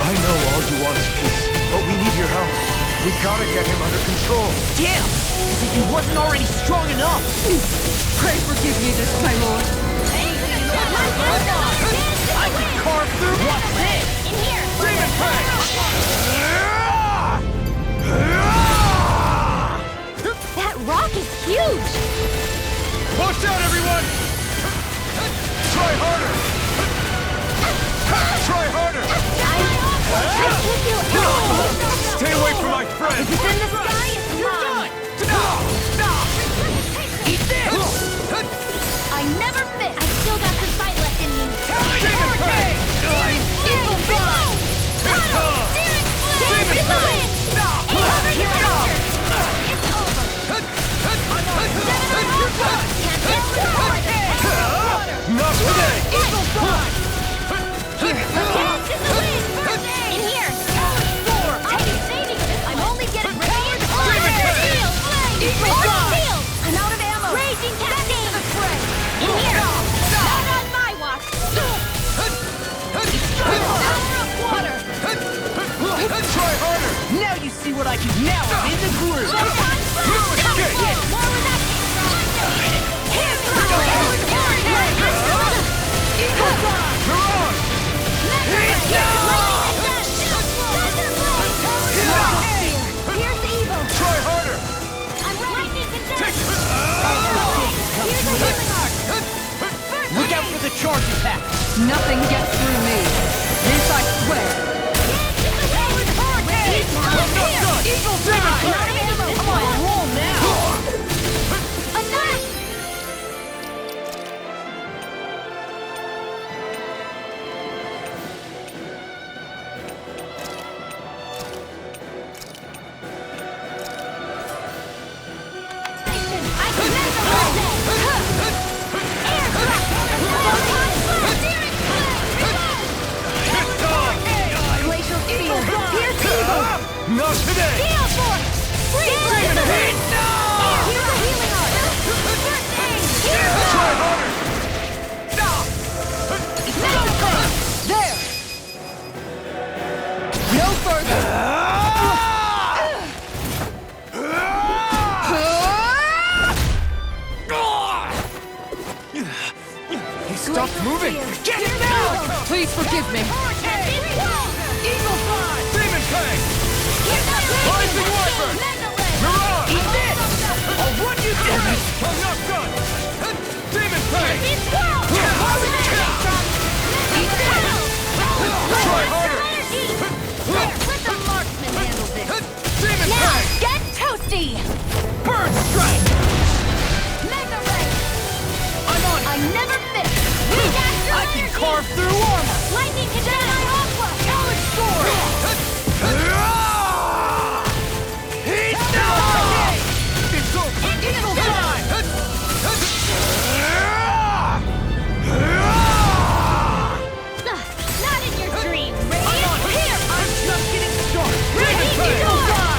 I know all you want is peace, but we need your help. We gotta get him under control. Damn! As if he wasn't already strong enough! Pray forgive me this, my lord. I can carve through what's this? In here! Demon Prey! That rock is huge! Watch out, everyone! Try harder! Try harder! I kick you out! Stay away from my friend! It's in the sky, it's mine! Eat this! I never miss! I still got some fight left in me! Demon Prey! Evil Blood! Demon Flame! It's over! Not today! Evil Blood! In here! I'll be saving this! I'm only getting ready! Steel Flame! Evil Blood! I'm out of ammo! Raging Cascade! In here! Not on my watch! Power of water! Try harder! Now you see what I can. Now I'm in the groove! No escape! More where that came from! Here's Evil Blood! You're on! Here's evil! Try harder! I'm lightning condense! Here's a healing arc! Look out for the charge attack! Nothing gets through me. This I swear. Eagle die! Come on, roll now! Not today! Steel Force! Freeze Laser! No! Here's a healing arc! First aid! Try harder! There! No further! He stopped moving! Get him now! Please forgive me. Eagle fly! Demon Fang! Rising Wyvern! Mirage! Eat this! I'll run you down! I'm not done! Demon Fang! Eat this! Try harder! Let the marksman handle this! Demon Now, Fang! get toasty! Bird strike! Mega Ray! I'm on! I never miss! We got I can carve through armor! Lightning can Jedi Aqua! Talent sword! It's over! Eagle fly! Not in your dreams, Radiant! I'm Here! I'm just getting started! Ready to Eagle go! fly!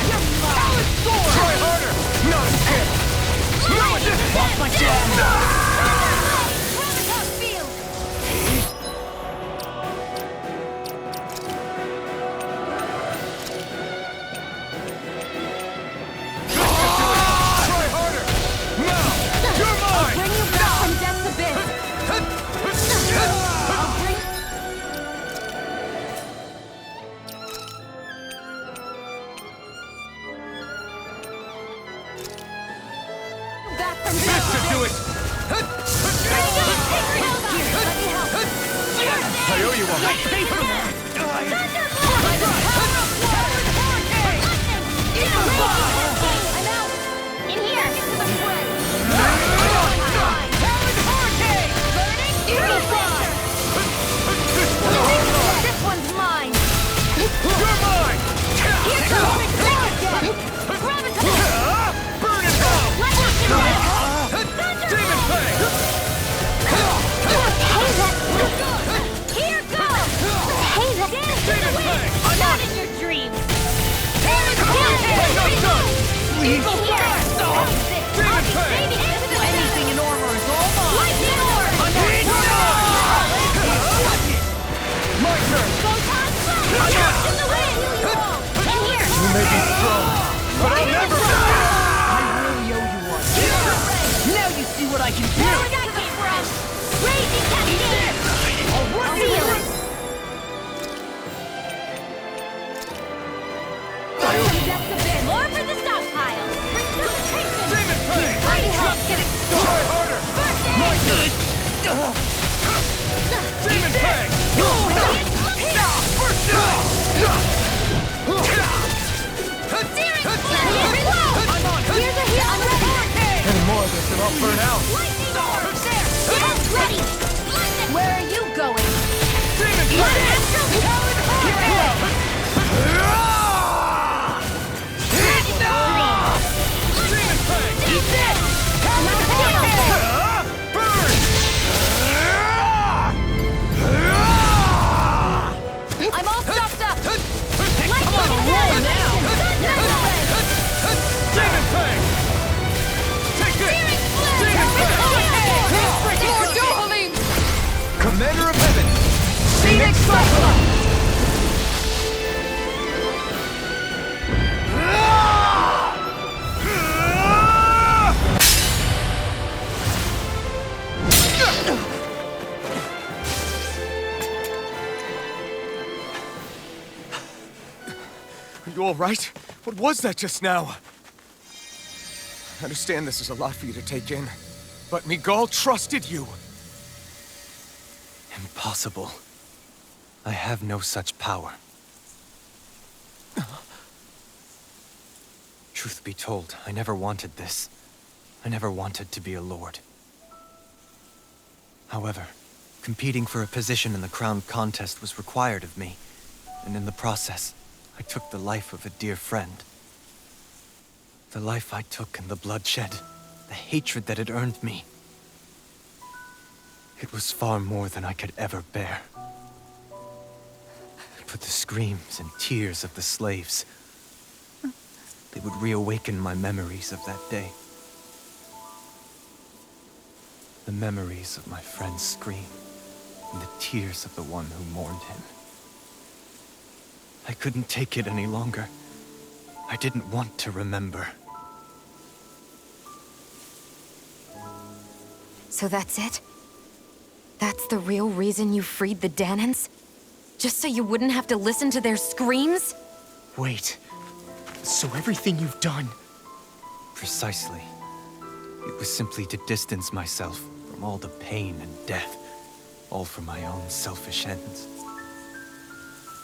Talent sword! Try harder! Not a chance! Off my dad! Try harder! Now! You're mine! Bring you back from death's abyss! I'll bring you back from This death's should do it! I owe you one! Pay for that! This one's mine! You're mine! Here comes Graviton! Burn in hell! Demon Fang! Here goes! Hey, that's Demon Fang! not in your dreams! I'm not done! Eagle fly! Demon Fang! Anything in armor is all mine! Lightning Orb! My turn! Photon Blast! I got may be strong, but I'll never die! I really owe you one. Now you see what I can do! Where would that come from? Raging cascade! I'll seal it! Depths of it. More for the stockpile! Precipitation! Demon Fang! Mighty help getting Try harder! First aid! Demon Fang! Searing blast! Reload! I'm on! Here's a heal! I'm ready! Any more of this and I'll burn out! Lightning orb! There! Get ready! Lightning! Where are you going? Demon My Fang! astral powered hurricane! Demon Fang! Eat this! Come on, Burn! I'm all stopped up! I'm on a roll now! Demon Fang! Take this! Demon Fang! Lord Dohalim! Commander of Heaven! Phoenix Cyclone! Are you all right? What was that just now? I understand this is a lot for you to take in, but Miguel trusted you. Impossible. I have no such power. Truth be told, I never wanted this. I never wanted to be a lord. However, competing for a position in the crown contest was required of me, and in the process, I took the life of a dear friend. The life I took and the bloodshed, the hatred that it earned me. It was far more than I could ever bear. But the screams and tears of the slaves, they would reawaken my memories of that day. The memories of my friend's scream and the tears of the one who mourned him. I couldn't take it any longer. I didn't want to remember. So that's it? That's the real reason you freed the Danans? Just so you wouldn't have to listen to their screams? Wait. So everything you've done... Precisely. It was simply to distance myself from all the pain and death, all for my own selfish ends.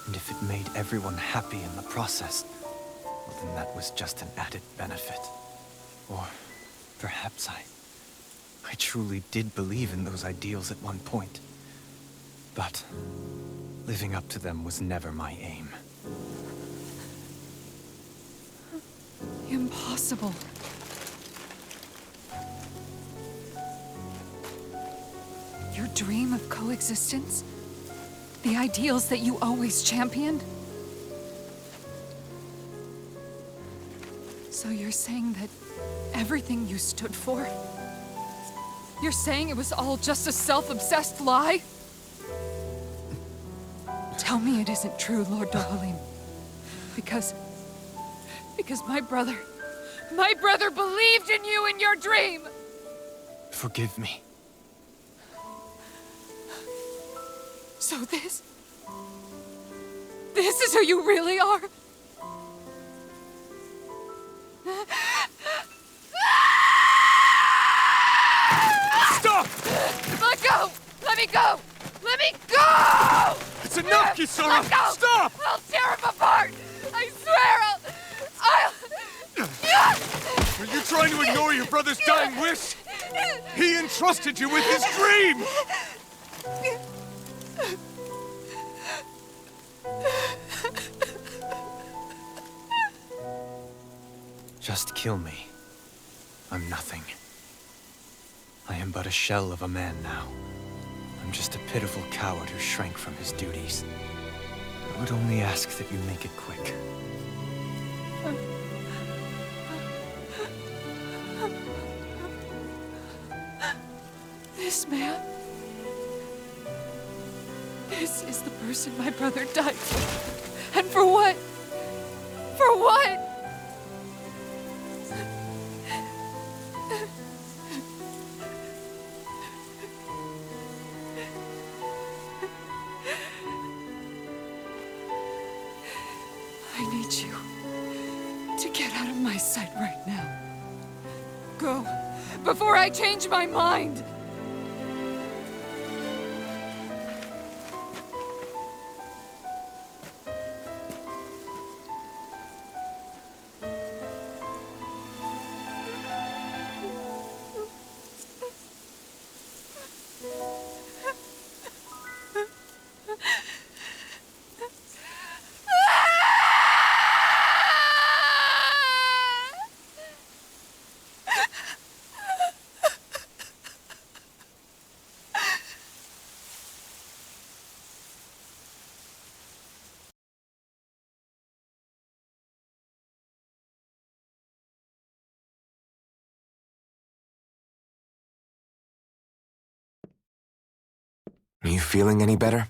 And if it made everyone happy in the process, well, then that was just an added benefit. Or perhaps I truly did believe in those ideals at one point. But living up to them was never my aim. Impossible. Your dream of coexistence? The ideals that you always championed? So you're saying that everything you stood for? You're saying it was all just a self-obsessed lie? Tell me it isn't true, Lord Dohalim. Because my brother believed in you in your dream! Forgive me. So this is who you really are? Stop! Let go! Let me go! Let me go! It's enough, Kisara! Let go! Stop! I'll tear him apart! I swear I'll... Are you trying to ignore your brother's dying wish? He entrusted you with his dream! Just kill me. I'm nothing. I am but a shell of a man now. I'm just a pitiful coward who shrank from his duties. I would only ask that you make it quick. This man... This is the person my brother died for. And for what? For For what? I need you to get out of my sight right now. Go, before I change my mind! Are you feeling any better?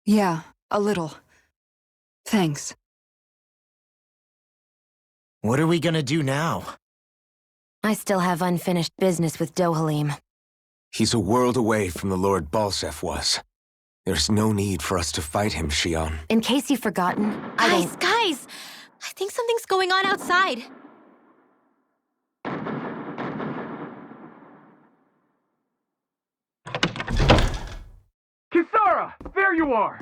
Yeah, a little. Thanks. What are we gonna do now? I still have unfinished business with Dohalim. He's a world away from the Lord Balsef was. There's no need for us to fight him, Shion. In case you've forgotten, Guys! I think something's going on outside. Kisara! There you are!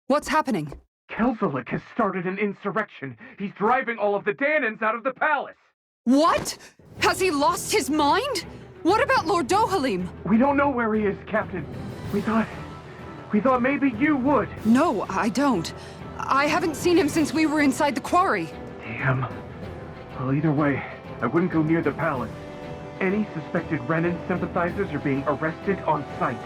What's happening? Kelzolik has started an insurrection. He's driving all of the Danans out of the palace. What? Has he lost his mind? What about Lord Dohalim? We don't know where he is, Captain. We thought maybe you would. No, I don't. I haven't seen him since we were inside the quarry. Damn. Well, either way, I wouldn't go near the palace. Any suspected Renan sympathizers are being arrested on sight.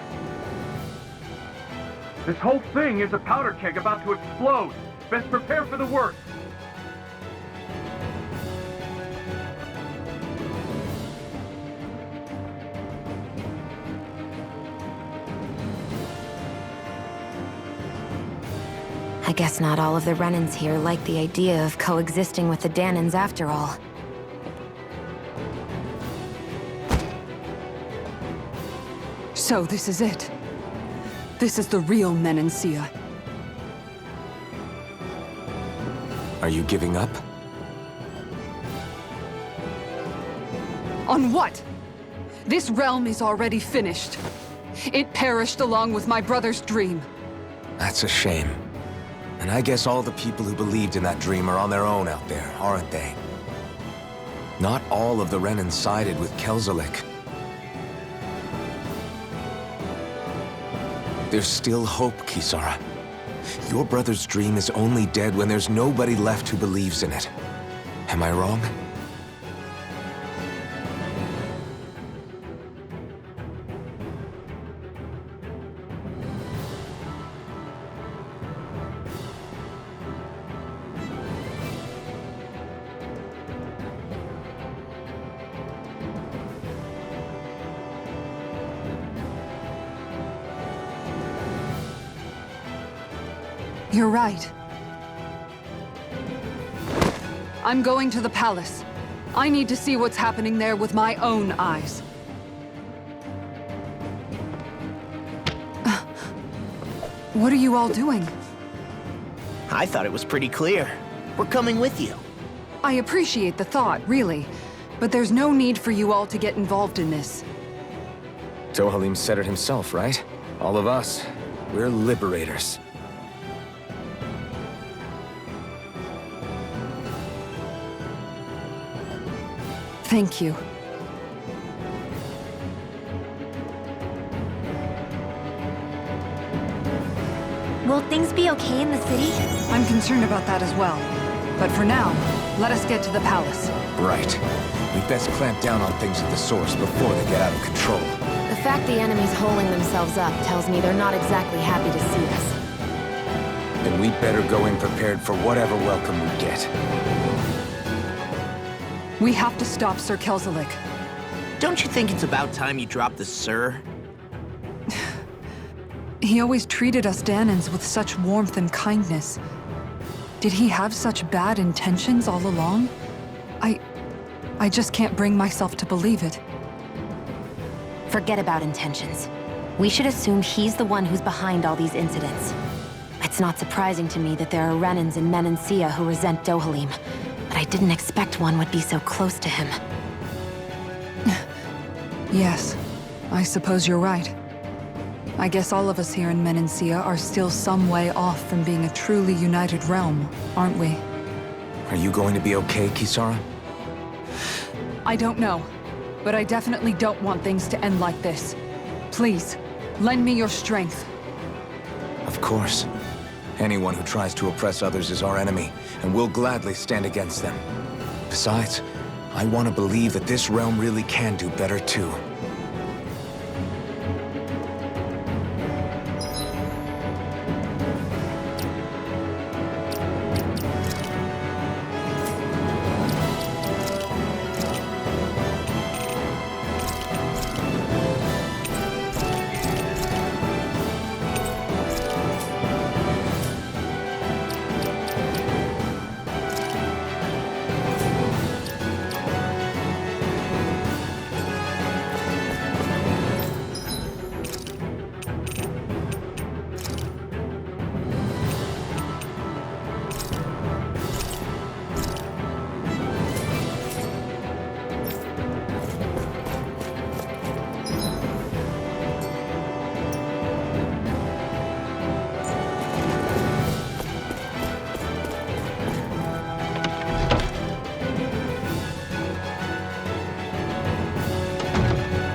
This whole thing is a powder keg about to explode. Best prepare for the worst. I guess not all of the Renans here like the idea of coexisting with the Danans after all. So this is it. This is the real Menancia. Are you giving up? On what? This realm is already finished. It perished along with my brother's dream. That's a shame. And I guess all the people who believed in that dream are on their own out there, aren't they? Not all of the Renan sided with Kelzolik. There's still hope, Kisara. Your brother's dream is only dead when there's nobody left who believes in it. Am I wrong? You're right. I'm going to the palace. I need to see what's happening there with my own eyes. What are you all doing? I thought it was pretty clear. We're coming with you. I appreciate the thought, really. But there's no need for you all to get involved in this. Dohalim said it himself, right? All of us. We're liberators. Thank you. Will things be okay in the city? I'm concerned about that as well. But for now, let us get to the palace. Right. We'd best clamp down on things at the source before they get out of control. The fact the enemy's holding themselves up tells me they're not exactly happy to see us. Then we'd better go in prepared for whatever welcome we get. We have to stop Sir Kelzolik. Don't you think it's about time you dropped the sir? He always treated us Danans with such warmth and kindness. Did he have such bad intentions all along? I just can't bring myself to believe it. Forget about intentions. We should assume he's the one who's behind all these incidents. It's not surprising to me that there are Renans in Menancia who resent Dohalim, but I didn't expect one would be so close to him. Yes, I suppose you're right. I guess all of us here in Menancia are still some way off from being a truly united realm, aren't we? Are you going to be okay, Kisara? I don't know, but I definitely don't want things to end like this. Please, lend me your strength. Of course. Anyone who tries to oppress others is our enemy, and we'll gladly stand against them. Besides, I want to believe that this realm really can do better too.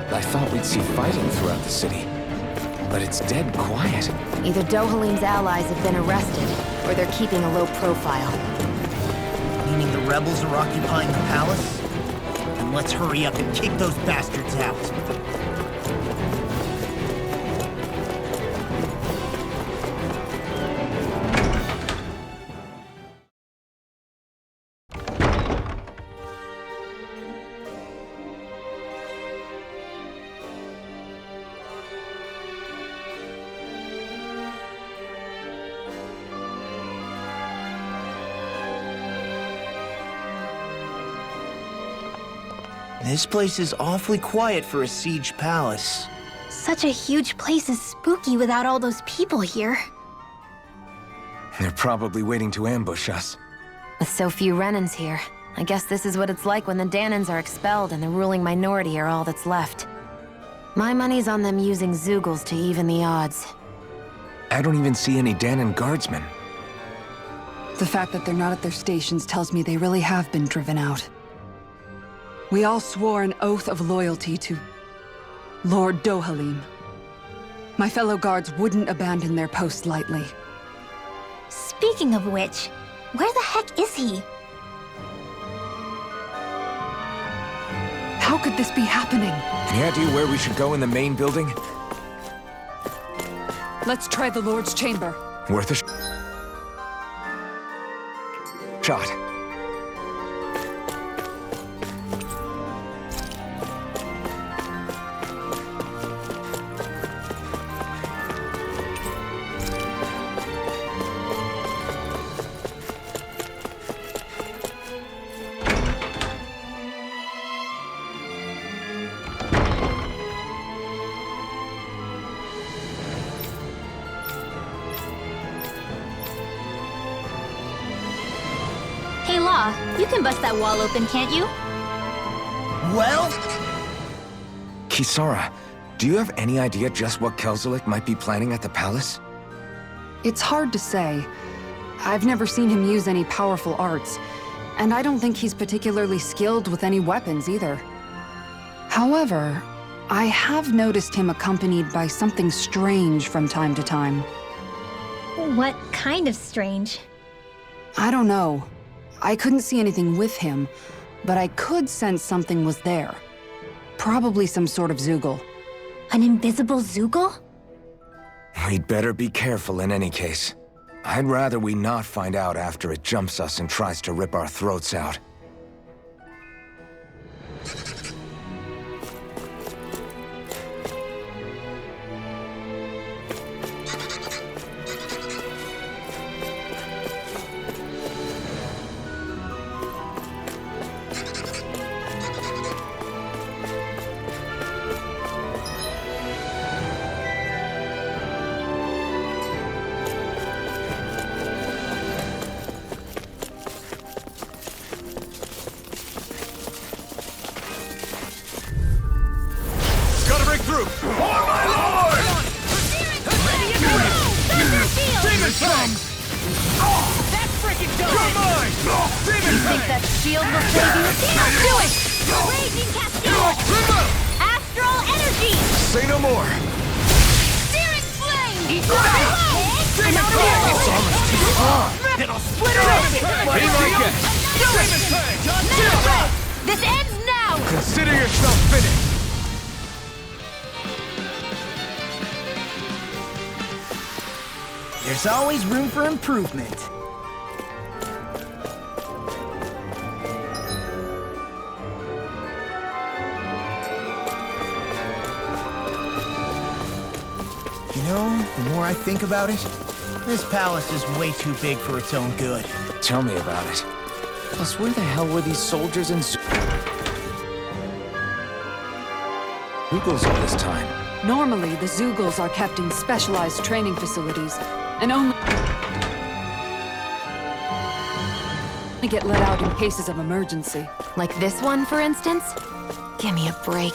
I thought we'd see fighting throughout the city, but it's dead quiet. Either Dohalim's allies have been arrested, or they're keeping a low profile. Meaning the rebels are occupying the palace? Then let's hurry up and kick those bastards out. This place is awfully quiet for a siege palace. Such a huge place is spooky without all those people here. They're probably waiting to ambush us. With so few Renans here, I guess this is what it's like when the Danans are expelled and the ruling minority are all that's left. My money's on them using Zeugles to even the odds. I don't even see any Danan guardsmen. The fact that they're not at their stations tells me they really have been driven out. We all swore an oath of loyalty to Lord Dohalim. My fellow guards wouldn't abandon their post lightly. Speaking of which, where the heck is he? How could this be happening? Any idea where we should go in the main building? Let's try the Lord's chamber. Worth a shot. Hey, Law, you can bust that wall open, can't you? Well? Kisara, do you have any idea just what Kelzelik might be planning at the palace? It's hard to say. I've never seen him use any powerful arts, and I don't think he's particularly skilled with any weapons either. However, I have noticed him accompanied by something strange from time to time. What kind of strange? I don't know. I couldn't see anything with him, but I could sense something was there. Probably some sort of Zeugle. An invisible Zeugle? We'd better be careful in any case. I'd rather we not find out after it jumps us and tries to rip our throats out. That's freaking dope! Come on! You think that shield will save you? Do it! Raging Cascade! Astral Energy! Say no more! Searing Flame! I'm out of ammo! It's almost too far! It'll split her open! Be my guest! This ends now! Consider yourself finished! There's always room for improvement. You know, the more I think about it, this palace is way too big for its own good. Tell me about it. Plus, where the hell were these soldiers and Zeugles all this time? Normally, the Zeugles are kept in specialized training facilities, and only get let out in cases of emergency. Like this one, for instance? Give me a break.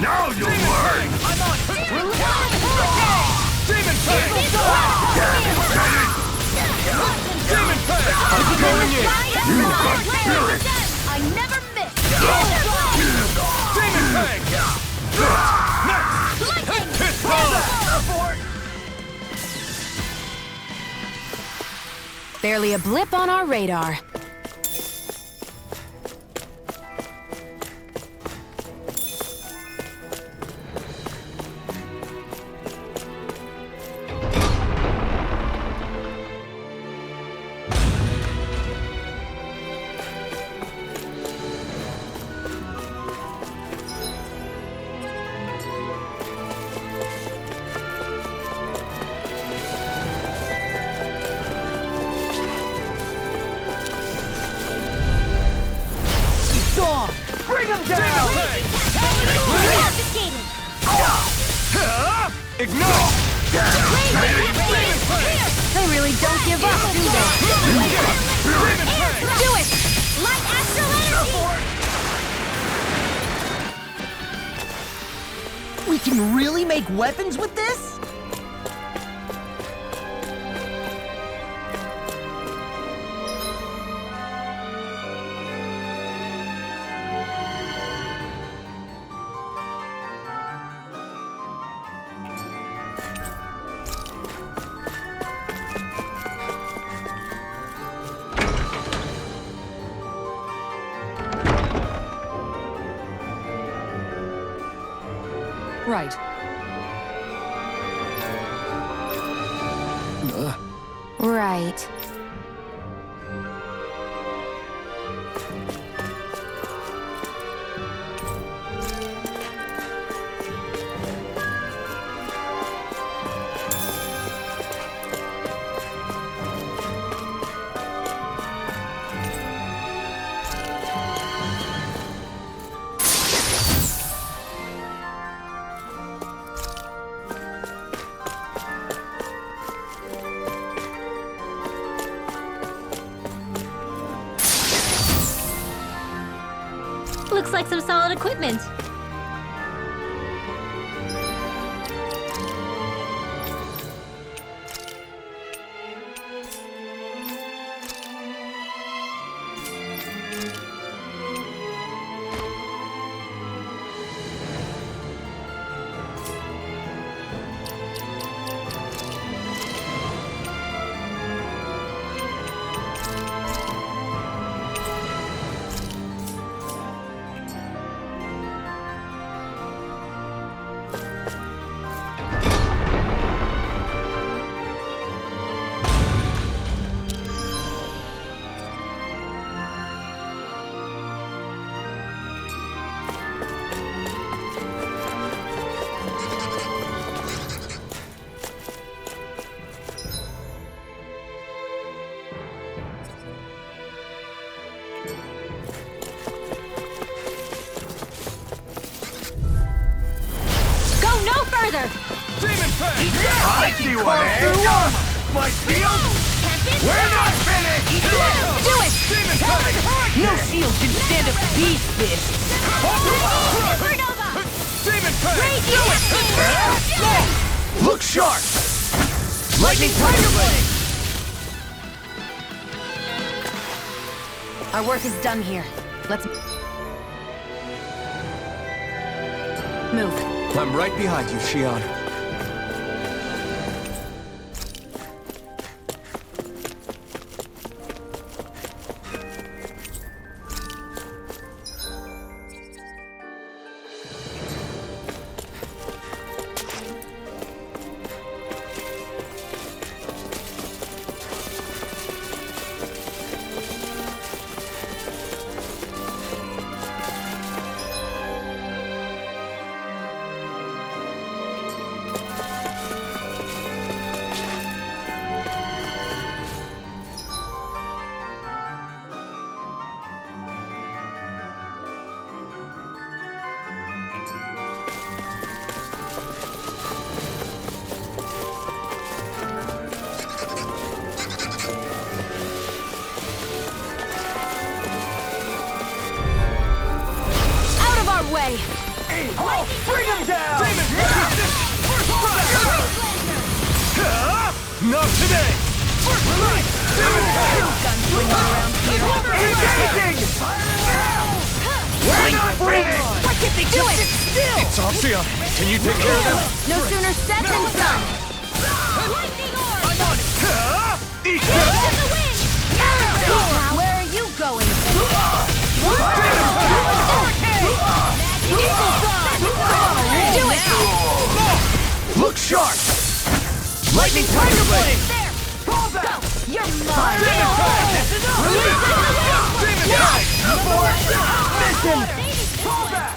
Now you'll learn! I'm on! Demon Tank! Demon Tank! I'm going in! You've got spirit! I never miss! Demon Tank! Next! Hit power! Barely a blip on our radar. Bring him down! Ignore! They really don't give up, do they? Do it! Light Astral Energy! We can really make weapons with this? Right. Right. Looks like some solid equipment. further! I see one, eh? My shield? We're not finished! Do it! No shield can stand a beast fist! Supernova! Raging Look sharp! Lightning Tiger Blade! Our work is done here. Let's move. I'm right behind you, Xion. way! Bring him down! Not today! Engaging! We're not finished! Why can't they do it? Still! It's off, Xion. Can you take care of them? No sooner said than done! Lightning orb! Eat to the wind! Now, where are you going? Do it! Look sharp! Lightning Tiger Blade! There! Go! You're mine! Mission! Pull back!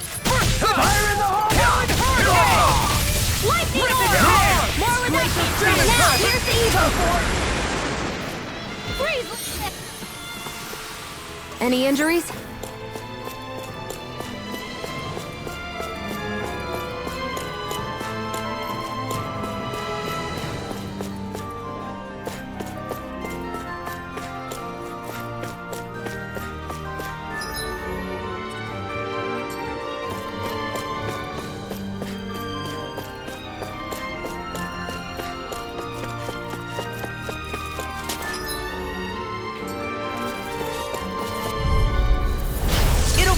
Fire in the hole! Lightning orb! More with us! Now, here's the Evo Freeze! Any injuries?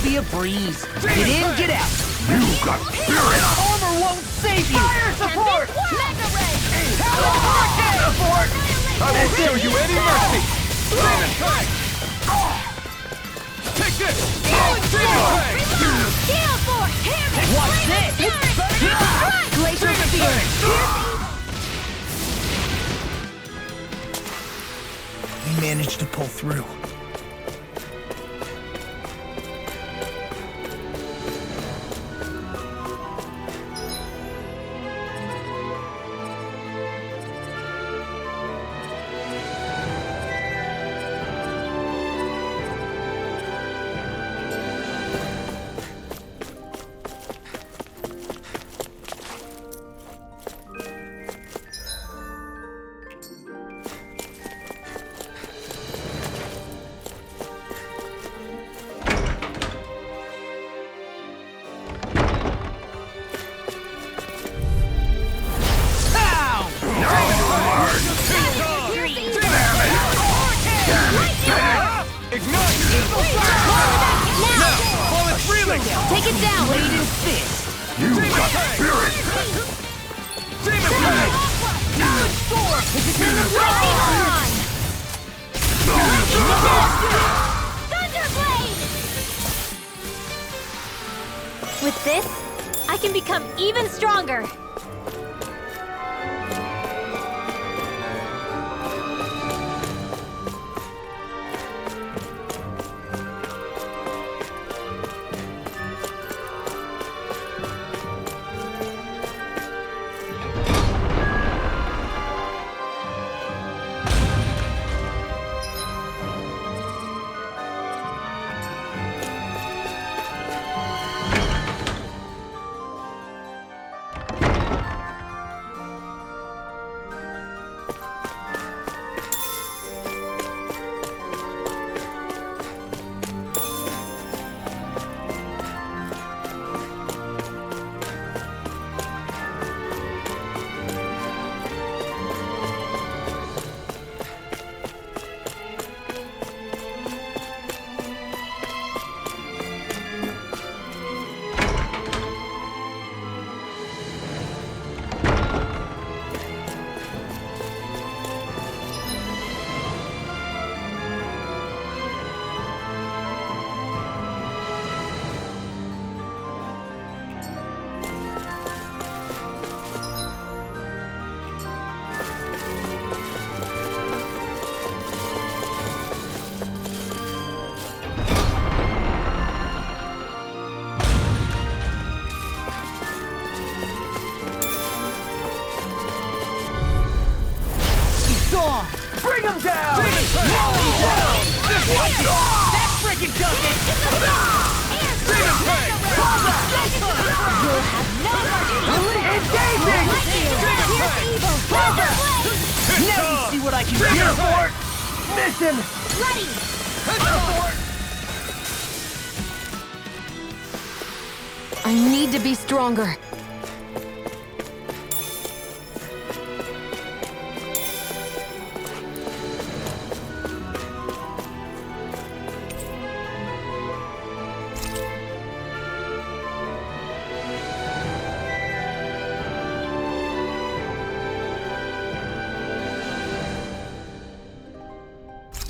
Be a breeze. Get in, get out. You got spirit! Armor won't save you. Fire support! Mega Ray! Support! I won't show you any mercy! Take this! Steel Force! Here! Watch this. Glacier Spear! We managed to pull through. Take it down! Blade and fist. You got spirit! Thunderblade! With this, I can become even stronger. That freaking does it! You'll have no mercy! Engaging! Here's evil! Now you see what I can do! Miss him! Ready! I need to be stronger.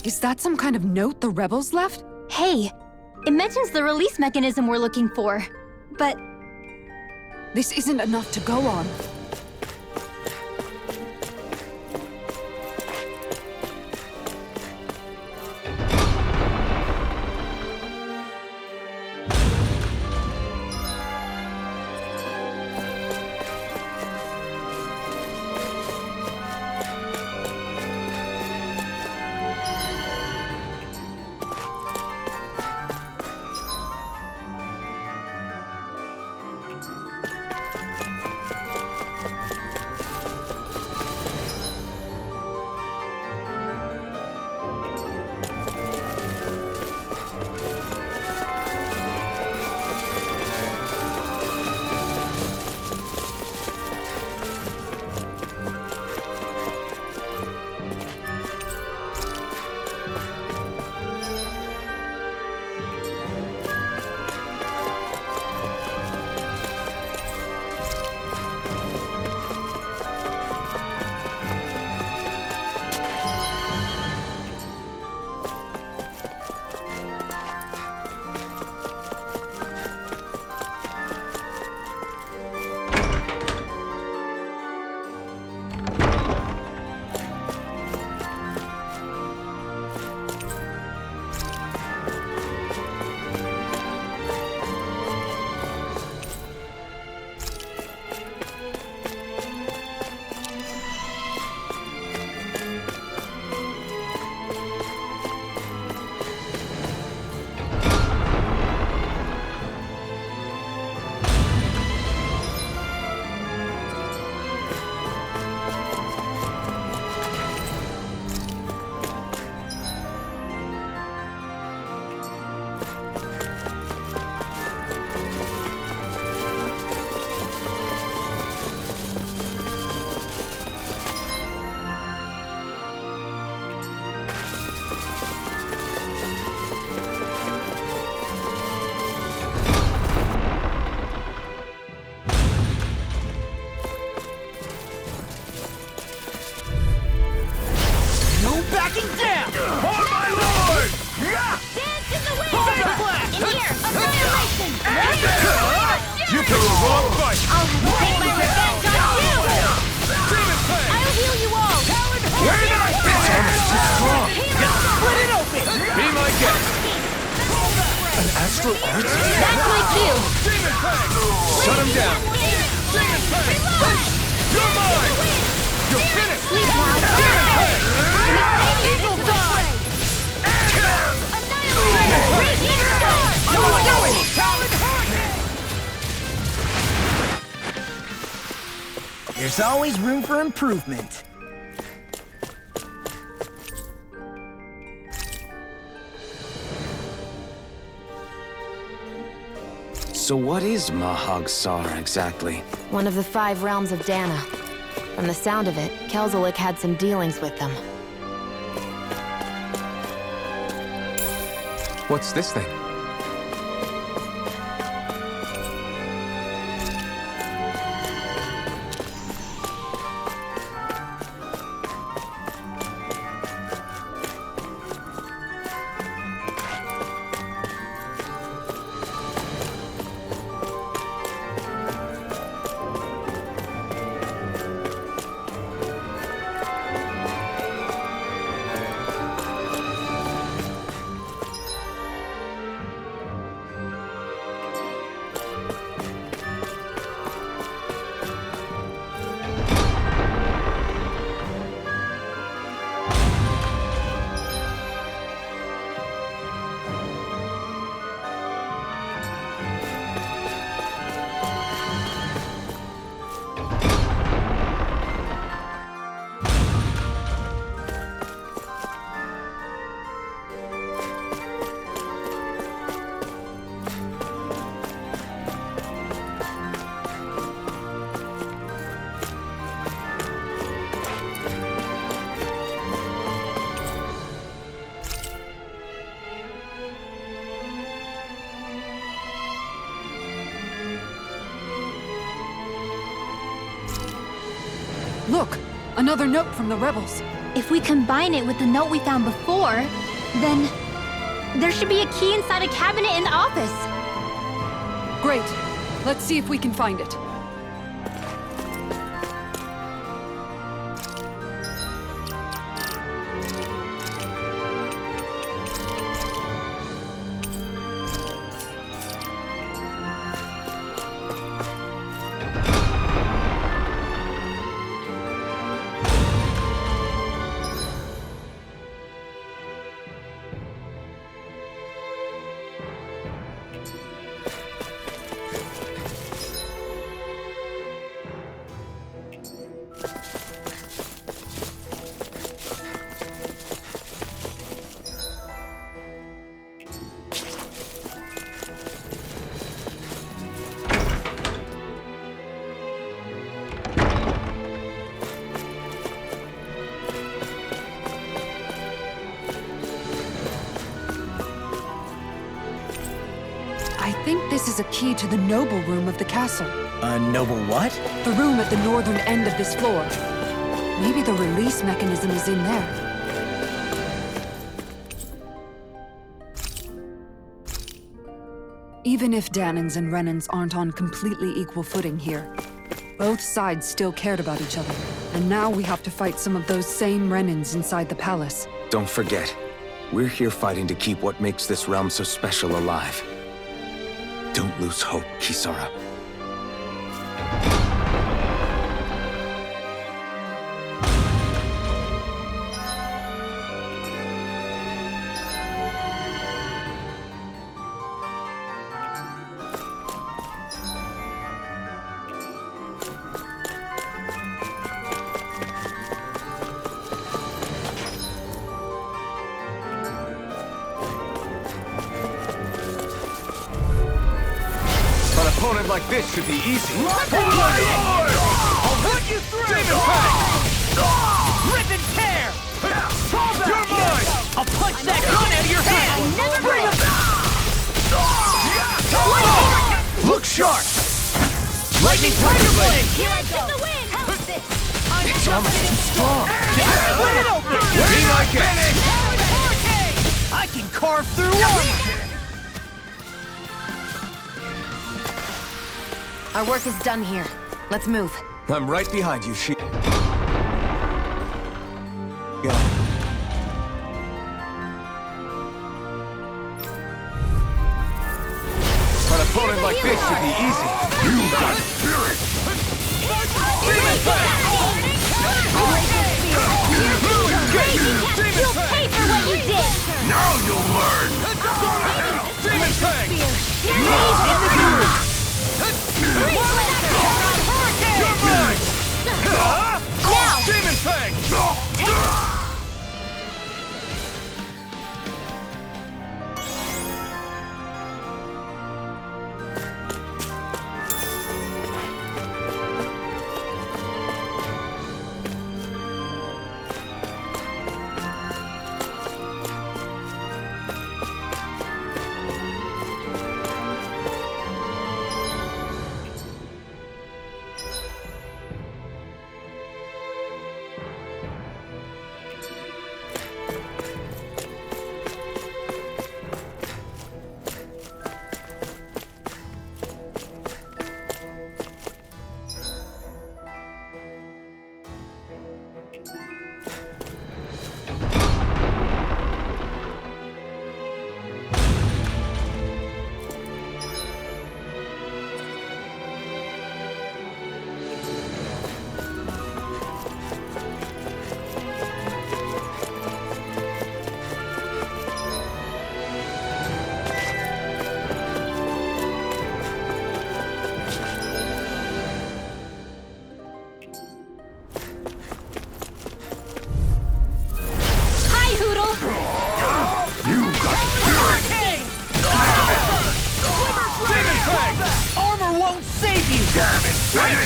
Is that some kind of note the rebels left? Hey, it mentions the release mechanism we're looking for, but This isn't enough to go on. Backing down! For my lord! dance in the wind! In here! Annihilation! You picked the wrong fight! I'll take my revenge on you! I'll heal you all! Where did I fit? Too strong! Split it open! Be my guest! An astral arts? That's my cue! Shut him down! You're mine! You're finished! Sleep now! Evil die! Annihilate! Raging star! There's always room for improvement. So what is Mahag Sar exactly? One of the 5 realms of Dana. From the sound of it, Kelzelik had some dealings with them. What's this thing? Look, another note from the rebels. If we combine it with the note we found before, then there should be a key inside a cabinet in the office. Great. Let's see if we can find it. I think this is a key to the noble room of the castle. A noble what? The room at the northern end of this floor. Maybe the release mechanism is in there. Even if Dahnans and Renans aren't on completely equal footing here, both sides still cared about each other. And now we have to fight some of those same Renans inside the palace. Don't forget, we're here fighting to keep what makes this realm so special alive. Don't lose hope, Kisara. An opponent like this should be easy. I'll put you through! Rip and tear! You're mine! I'll punch that gun out of your hand! Bring him! Look sharp! Lightning Tiger Blade! Here I go! The wind! How's this? It's almost too strong. Split it open! Be like it! I can carve through one! Our work is done here. Let's move. I'm right behind you, Go. An opponent like this should be easy. You got spirit! You'll pay for what you did! Now you'll learn! Demon Fang! You're mine! Now! Demon Fang!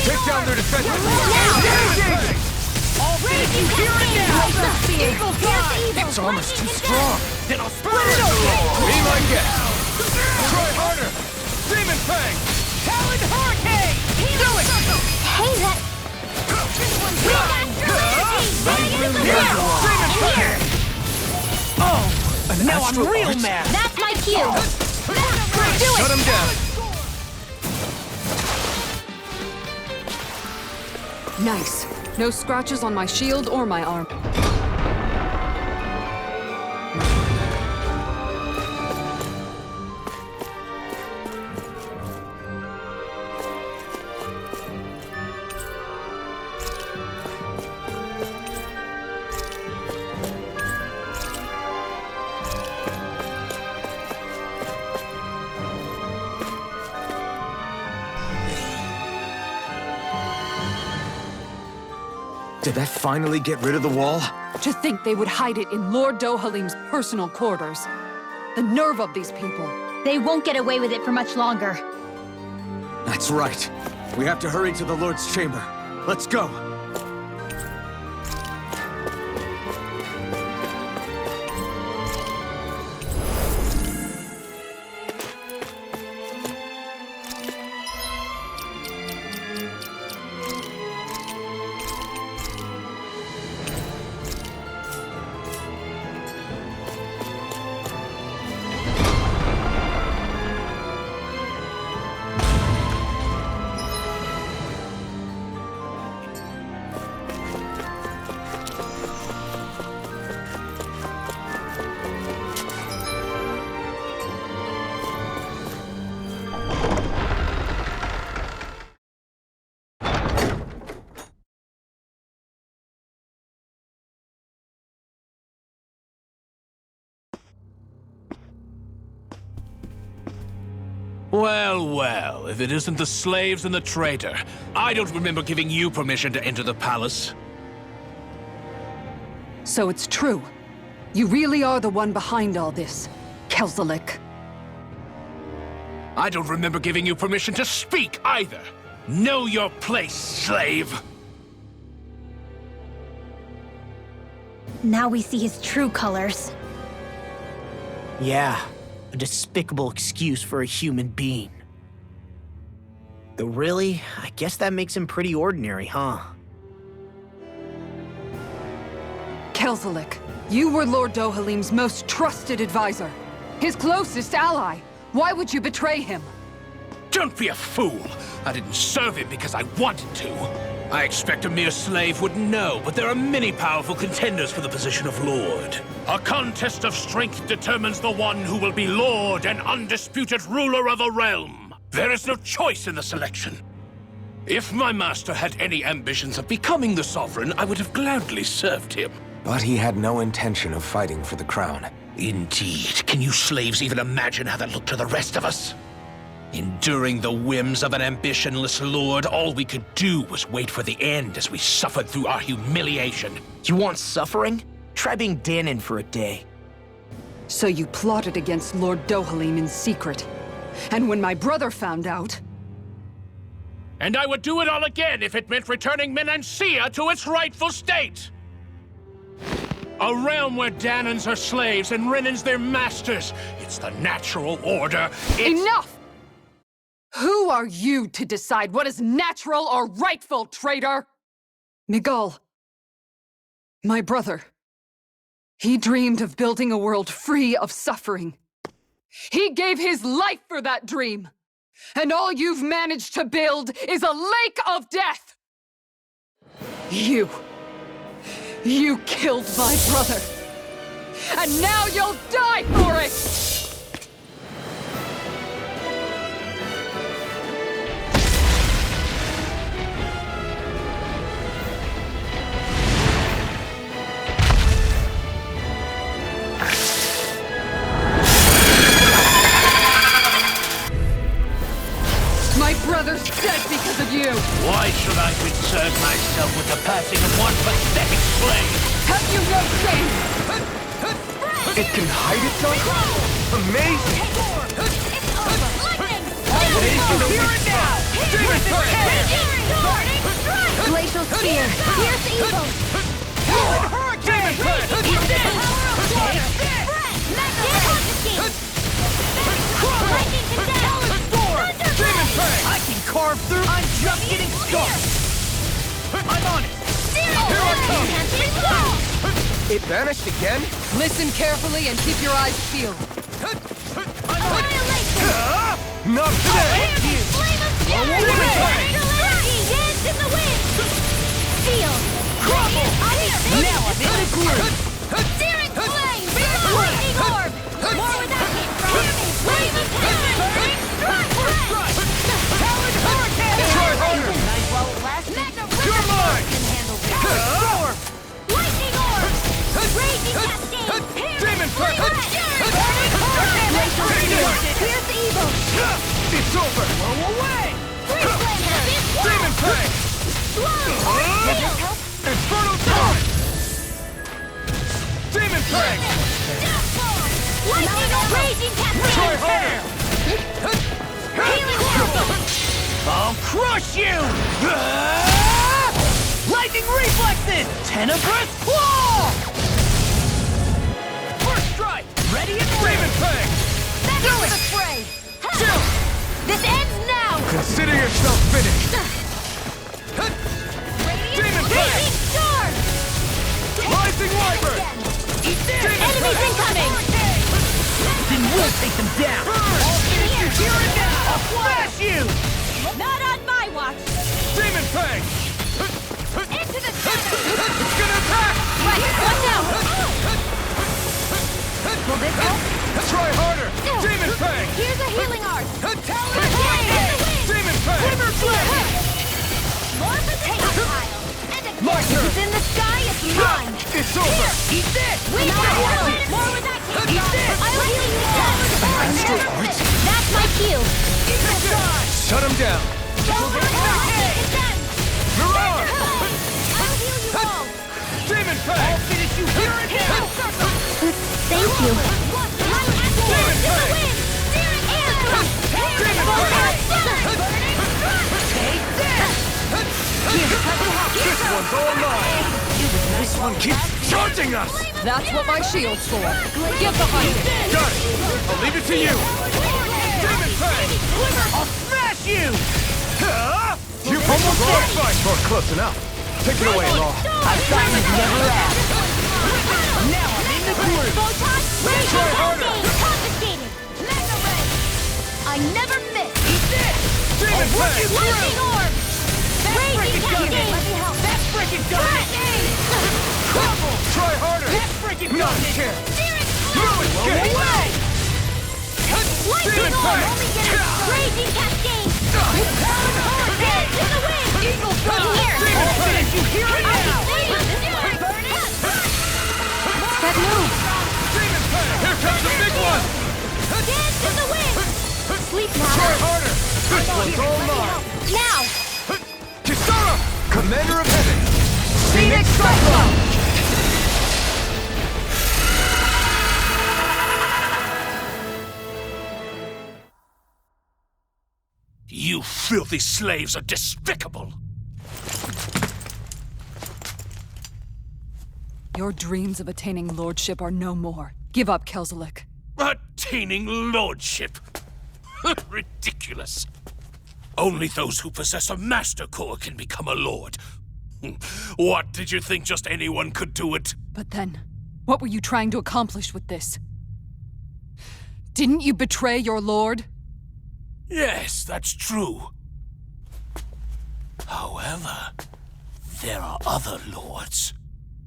Take down their defenses! It's almost too strong! Then I'll split it open! Be my guest! Try harder! Demon Fang! Talon Hurricane! Do it! Hey, that... I'm real mad! That's my cue! Do it! Shut him down! Nice. No scratches on my shield or my arm. Did that finally get rid of the wall? To think they would hide it in Lord Dohalim's personal quarters. The nerve of these people. They won't get away with it for much longer. That's right. We have to hurry to the Lord's chamber. Let's go. Well, well, if it isn't the slaves and the traitor. I don't remember giving you permission to enter the palace. So it's true. You really are the one behind all this, Kelzelik. I don't remember giving you permission to speak either. Know your place, slave! Now we see his true colors. Yeah, a despicable excuse for a human being. Though really, I guess that makes him pretty ordinary, huh? Kelzelik, you were Lord Dohalim's most trusted advisor. His closest ally. Why would you betray him? Don't be a fool! I didn't serve him because I wanted to. I expect a mere slave wouldn't know, but there are many powerful contenders for the position of Lord. A contest of strength determines the one who will be Lord and undisputed ruler of a realm. There is no choice in the selection. If my master had any ambitions of becoming the sovereign, I would have gladly served him. But he had no intention of fighting for the crown. Indeed. Can you slaves even imagine how that looked to the rest of us? Enduring the whims of an ambitionless lord, all we could do was wait for the end as we suffered through our humiliation. You want suffering? Try being Danon for a day. So you plotted against Lord Dohalim in secret. And when my brother found out... And I would do it all again if it meant returning Menancia to its rightful state! A realm where Danons are slaves and Renans their masters. It's the natural order. Enough! Who are you to decide what is natural or rightful, traitor? Miguel, my brother, he dreamed of building a world free of suffering. He gave his life for that dream. And all you've managed to build is a lake of death! You killed my brother. And now you'll die for it! My brother's dead because of you! Why should I concern myself with the passing of one pathetic slave? Have you no shame? It can hide itself? Amazing! Here and now! Glacial Spear! Pierce evil! Hurricane! He's dead! Lightning condemned! I can carve through. I'm just getting started. I'm on it. Here I come! It vanished again? Listen carefully and keep your eyes peeled. Annihilation! Not today! Flame of fury! Dance in the wind! Steel! Crumble! Now I'm in the groove! Searing flame! Lightning orb! More without me! Hear me! Wave of heaven! Burning strike! Talon hurricane! Try harder! Night while it lasts. Magna You're mine! can handle this. Storm! Lightning orb! Raging cascade! Demon Flame Flame! of fury! Burning hurricane! Here's the evil! It's over! Blow away! Free flamer! Demon Flame! Slow! Does this help? Infernal Torrent! Demon Flame! Death bomb! Lightning orb! Raging cascade! Try harder! Healing orb! I'll crush you! Lightning reflexes! Tenebrous claw! First strike! Ready and ready! Demon Flame! Back into the fray! Ha! This ends now! Consider yourself finished! Demon Flame! Raging storm! Rising Wyvern! Enemies incoming! Then we'll take them down! I'll finish you here and now! I'll smash you! Not on my watch! Demon Fang! Into the center! It's gonna attack! Right, watch out! Will this help? Try harder! Demon Fang! Here's a healing art! Talon Hurricane! Demon Fang! Glimmer flame! More potato pile! And a My turn! it's in the sky, it's mine! It's over! Eat this! We know more with that kick! I'll heal you all! That's my cue! Shut him down! Mirage! I'll heal you all! Demon Fang! Finish you here and now! Thank you. Demon Fang! Demon This one's all mine! This one keeps charging us! That's what my shield's for. Give the hunting. Got it! I'll leave it to you! Demon Fang! I'll smash you! You almost lost fight! Or close enough. Take it away, Law. I've gotten it never asked. Now I'm in the groove! Try harder! Confiscated! Mega ray! I never miss! Eat this! Demon Fang! Lightning orb! Raging cascade! That's freaking done! Crumble! Try harder! That's freaking Not done! a chance! Searing You escape! Away! Lightning orb! Only getting raging cascade! Talon hurricane! To the wind! Eagle From Star! here! I'll finish you here and now! That move. Demon Fang! Here comes the big one! Dance in the wind! Sleep Try now! harder! This one's all mine! Now! Kisara! Commander of Heaven! Phoenix Cyclone! You filthy slaves are despicable! Your dreams of attaining lordship are no more. Give up, Kelzelik. Attaining lordship! Ridiculous! Only those who possess a master core can become a lord. What, did you think just anyone could do it? But then, what were you trying to accomplish with this? Didn't you betray your lord? Yes, that's true. However, there are other lords.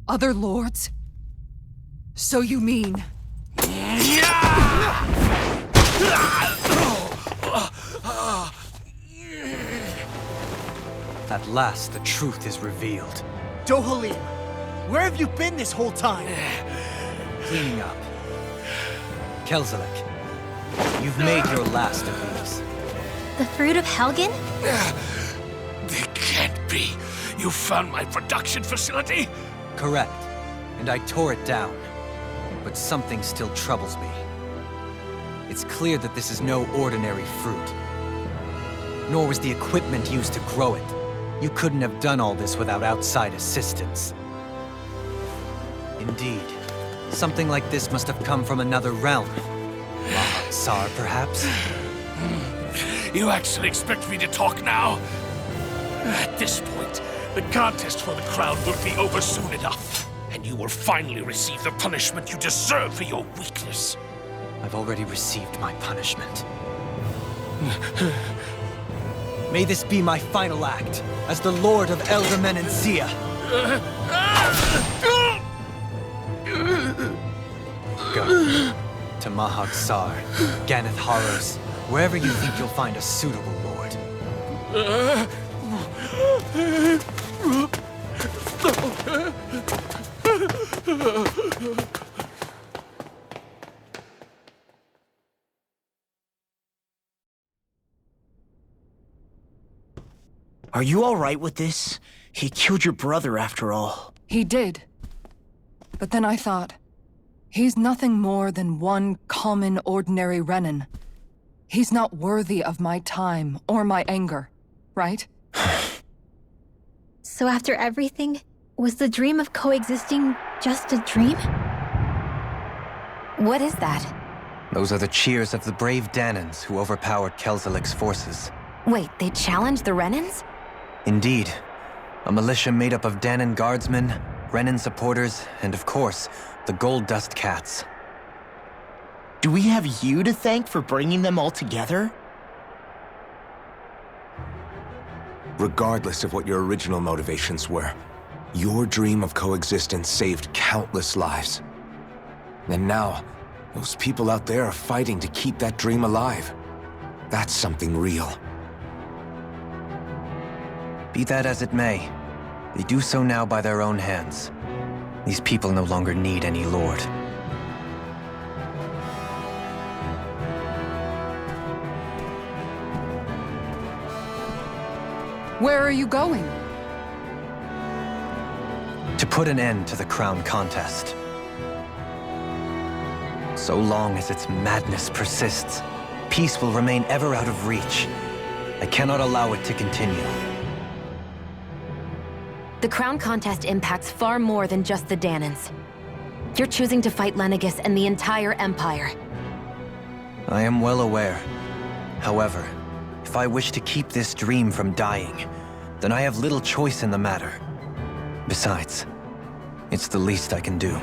Other lords? So you mean... At last, the truth is revealed. Dohalim, where have you been this whole time? Cleaning up. Kelzelik, you've made your last of these. The fruit of Helgen? They can't be. You found my production facility? Correct. And I tore it down. But something still troubles me. It's clear that this is no ordinary fruit. Nor was the equipment used to grow it. You couldn't have done all this without outside assistance. Indeed. Something like this must have come from another realm. Tsar, perhaps? You actually expect me to talk now? At this point, the contest for the crown will be over soon enough. and you will finally receive the punishment you deserve for your weakness. I've already received my punishment. May this be my final act as the Lord of Elder Menancia. Go to Mahag Sar, Ganeth Hollows, wherever you think you'll find a suitable lord. Are you all right with this? He killed your brother after all. He did. But then I thought, he's nothing more than one common, ordinary Renan. He's not worthy of my time or my anger, right? So after everything, was the dream of coexisting just a dream? What is that? Those are the cheers of the brave Danans who overpowered Kelzelik's forces. Wait, they challenged the Renans? Indeed. A militia made up of Danan guardsmen, Renan supporters, and of course, the Gold Dust Cats. Do we have you to thank for bringing them all together? Regardless of what your original motivations were, your dream of coexistence saved countless lives. And now, those people out there are fighting to keep that dream alive. That's something real. Be that as it may, they do so now by their own hands. These people no longer need any lord. Where are you going? To put an end to the crown contest. So long as its madness persists, peace will remain ever out of reach. I cannot allow it to continue. The crown contest impacts far more than just the Danans. You're choosing to fight Lenegis and the entire Empire. I am well aware. However, if I wish to keep this dream from dying, then I have little choice in the matter. Besides, it's the least I can do.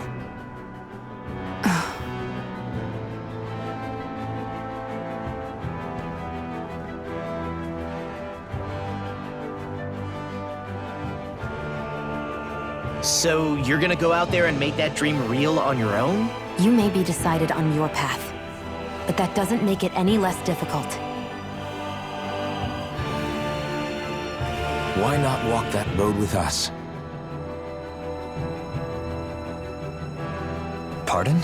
So you're gonna go out there and make that dream real on your own? You may be decided on your path, but that doesn't make it any less difficult. Why not walk that road with us? Pardon?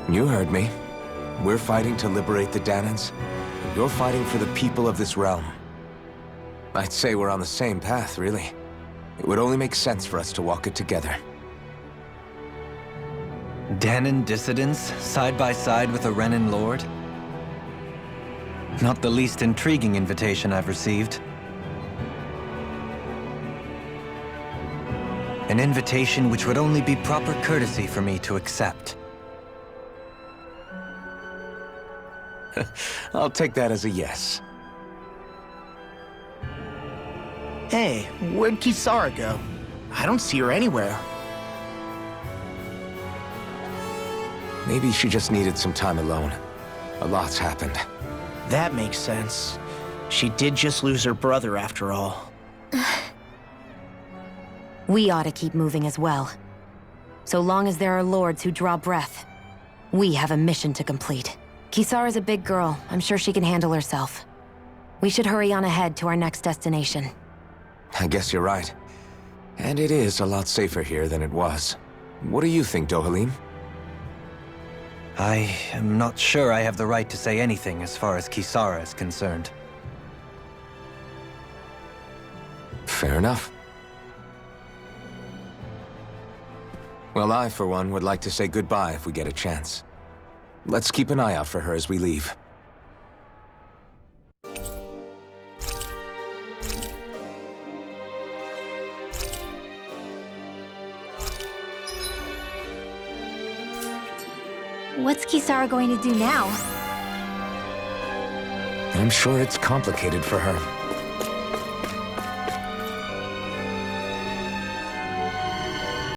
You heard me. We're fighting to liberate the Danans. You're fighting for the people of this realm. I'd say we're on the same path, really. It would only make sense for us to walk it together. Danan dissidents, side by side with a Renan lord? Not the least intriguing invitation I've received. An invitation which would only be proper courtesy for me to accept. I'll take that as a yes. Hey, where'd Kisara go? I don't see her anywhere. Maybe she just needed some time alone. A lot's happened. That makes sense. She did just lose her brother after all. We ought to keep moving as well. So long as there are lords who draw breath, we have a mission to complete. Kisara's a big girl. I'm sure she can handle herself. We should hurry on ahead to our next destination. I guess you're right. And it is a lot safer here than it was. What do you think, Dohalim? I am not sure I have the right to say anything as far as Kisara is concerned. Fair enough. Well, I, for one, would like to say goodbye if we get a chance. Let's keep an eye out for her as we leave. What's Kisara going to do now? I'm sure it's complicated for her.